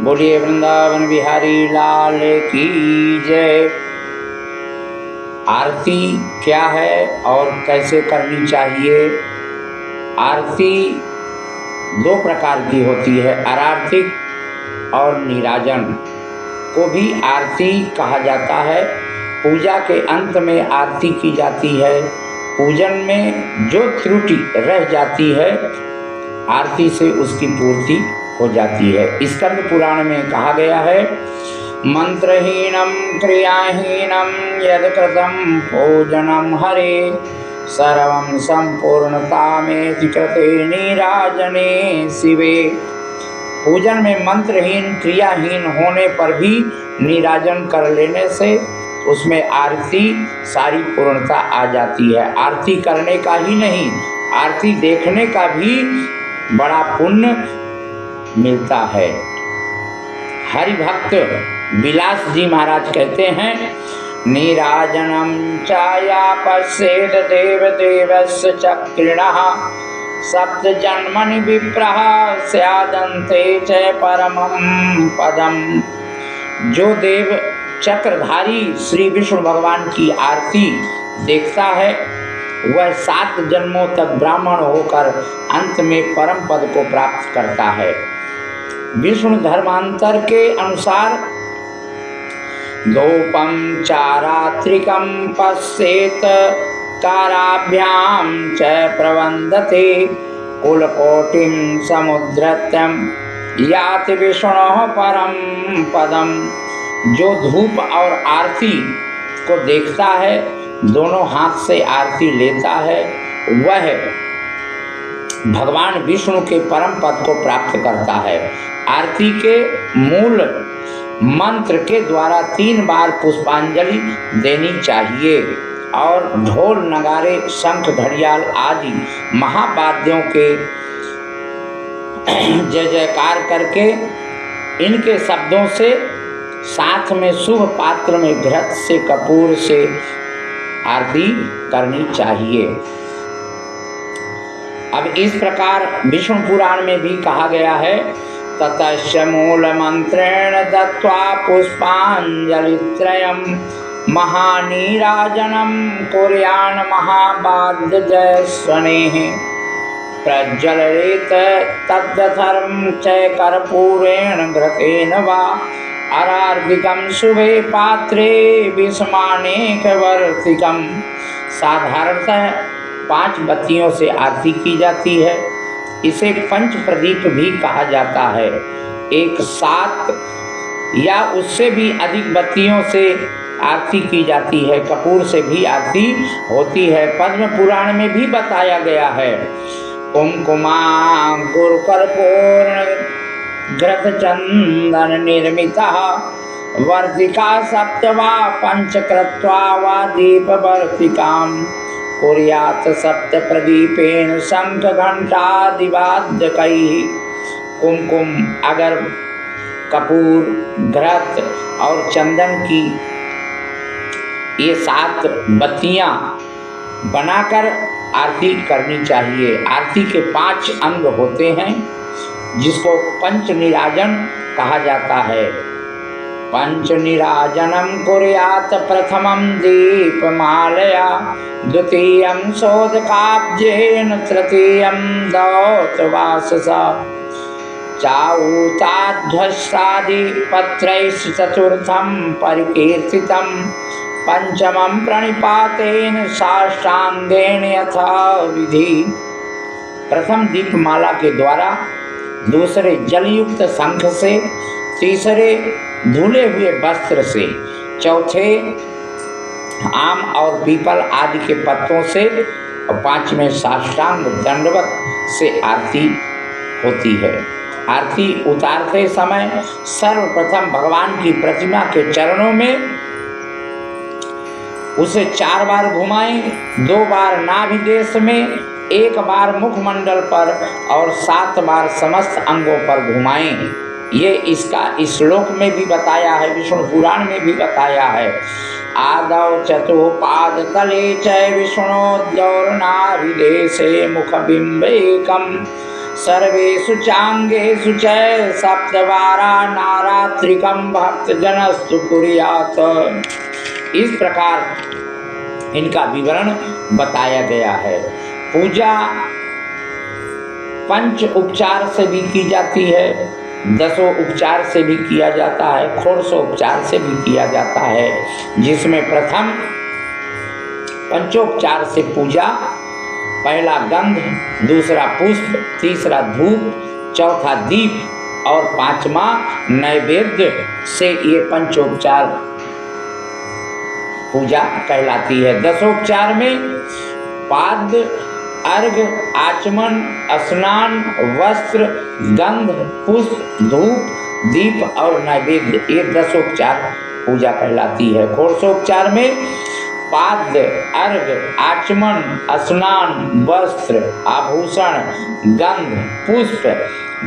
बोलिए वृंदावन बिहारी लाल की जय। आरती क्या है और कैसे करनी चाहिए? आरती दो प्रकार की होती है, अरार्तिक और नीराजन को भी आरती कहा जाता है। पूजा के अंत में आरती की जाती है। पूजन में जो त्रुटि रह जाती है आरती से उसकी पूर्ति हो जाती है। स्कंद पुराण में कहा गया है, मंत्रहीनम क्रियाहीनम यद कृतं पूजनम हरे सर्वं संपूर्णता में कृते नीराजने शिवे। पूजन में मंत्रहीन क्रियाहीन होने पर भी नीराजन कर लेने से उसमें आरती सारी पूर्णता आ जाती है। आरती करने का ही नहीं, आरती देखने का भी बड़ा पुण्य मिलता है। हरि भक्त विलास जी महाराज कहते हैं, नीराजनम चाया पश्येत देव देवस्य चक्रिणः सप्त जन्मनि विप्रः स्यादन्ते च परमं पदम। जो देव चक्रधारी श्री विष्णु भगवान की आरती देखता है वह 7 जन्मों तक ब्राह्मण होकर अंत में परम पद को प्राप्त करता है। विष्णु धर्मांतर के अनुसार धूपम चारात्रिकम पश्येत काराभ्याम च प्रवंदते कुलकोटिम समुद्रत्यम याति विष्णु परम पदम। जो धूप और आरती को देखता है, दोनों हाथ से आरती लेता है, वह भगवान विष्णु के परम पद को प्राप्त करता है। आरती के मूल मंत्र के द्वारा 3 बार पुष्पांजलि देनी चाहिए और ढोल नगारे शंख घड़ियाल आदि महावाद्यों के जय जयकार करके इनके शब्दों से साथ में शुभ पात्र में घृत से कपूर से आरती करनी चाहिए। अब इस प्रकार विष्णु पुराण में भी कहा गया है, ततश्च मूल मंत्रेण दत्त्वा पुष्पांजलित्रयम् महानीराजनम कुर्यान् महावाद्य जय स्वनेः प्रज्वलयेत् तद्धर्म च कर्पूरेण घृतेन वा अरार्धिकम शुभे पात्रे विस्मानेकवर्तिकम। साधारणतः 5 बत्तियों से आरती की जाती है। इसे पंच प्रदीप भी कहा जाता है। एक 7 या उससे भी अधिक बत्तियों से आरती की जाती है। कपूर से भी आरती होती है। पद्म पुराण में भी बताया गया है, कुमकुमा गुरुकर्पूर घृत चंदन निर्मिता वर्तिका 7 वा पंच कृत्वा वा दीप वर्तिकाम कुर्यात् 7 प्रदीपेन शंख घंटादिवाद्यकैः। कुमकुम अगर कपूर घृत और चंदन की ये 7 बत्तियां बनाकर आरती करनी चाहिए। आरती के 5 अंग होते हैं जिसको पंच निराजन कहा जाता है। पंच निराजनम कुर्यात् प्रथमं दीपमालया द्वितीयं शोधकाब्जेन तृतीयं दौतवाससा चाऊताध्वस्तादि पत्रैश्च चतुर्थं परिकीर्तितं पंचमं प्रणिपातेन साष्टांगेन यथा विधि। प्रथम दीपमाला के द्वारा, दूसरे जलयुक्त शंख से, तीसरे धुले हुए वस्त्र से, चौथे आम और पीपल आदि के पत्तों से और 5वें साष्टांग दंडवत से आरती होती है। आरती उतारते समय सर्वप्रथम भगवान की प्रतिमा के चरणों में उसे 4 बार घुमाएं, 2 बार नाभि देश में, 1 बार मुखमंडल पर और 7 बार समस्त अंगों पर घुमाएं। ये इसका इस श्लोक में भी बताया है, विष्णु पुराण में भी बताया है। आदौ चतुपाद तले च विष्णोद्यौर्नाभिदेशे मुखबिंबेकम सर्वेषु चांगेषु च सप्तवारा नारात्रिकम भक्तजनस्तु कुर्यात्। इस प्रकार इनका विवरण बताया गया है। पूजा पंच उपचार से भी की जाती है, 10 उपचार से भी किया जाता है, षोडशोपचार से भी किया जाता है, जिसमें प्रथम पंचोपचार से पूजा, पहला गंध, दूसरा पुष्प, तीसरा धूप, चौथा दीप और पांचवा नैवेद्य से ये पंचोपचार पूजा कहलाती है। 10 में पाद, अर्घ, आचमन, स्नान, वस्त्र, गंध, पुष्प, धूप, दीप और नैवेद्य, ये 10 पूजा कहलाती है। षोडशोपचार में पाद, अर्घ, आचमन, स्नान, वस्त्र, आभूषण, गंध, पुष्प,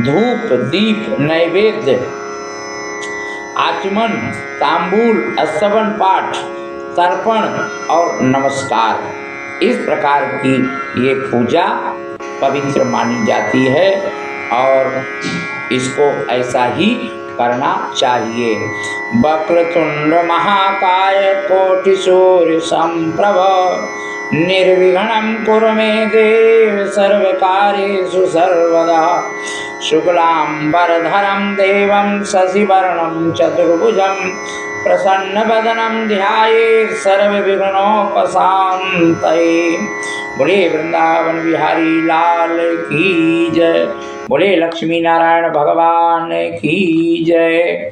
धूप, दीप, नैवेद्य, आचमन, तांबूल, श्रवण पाठ, तर्पण और नमस्कार, इस प्रकार की ये पूजा पवित्र मानी जाती है और इसको ऐसा ही करना चाहिए। वक्रतुंड महाकाय कोटि सूर्य संप्रभ निर्विघ्नं कुरु मे देव सर्वकार्येषु सर्वदा। शुक्लांबरधरं देवं शशिवर्णं चतुर्भुजं प्रसन्नवदनं ध्यायेत् सर्वविघ्नोपशान्तये। बोले वृंदावन बिहारी लाल की जय। बोले लक्ष्मी नारायण भगवान की जय।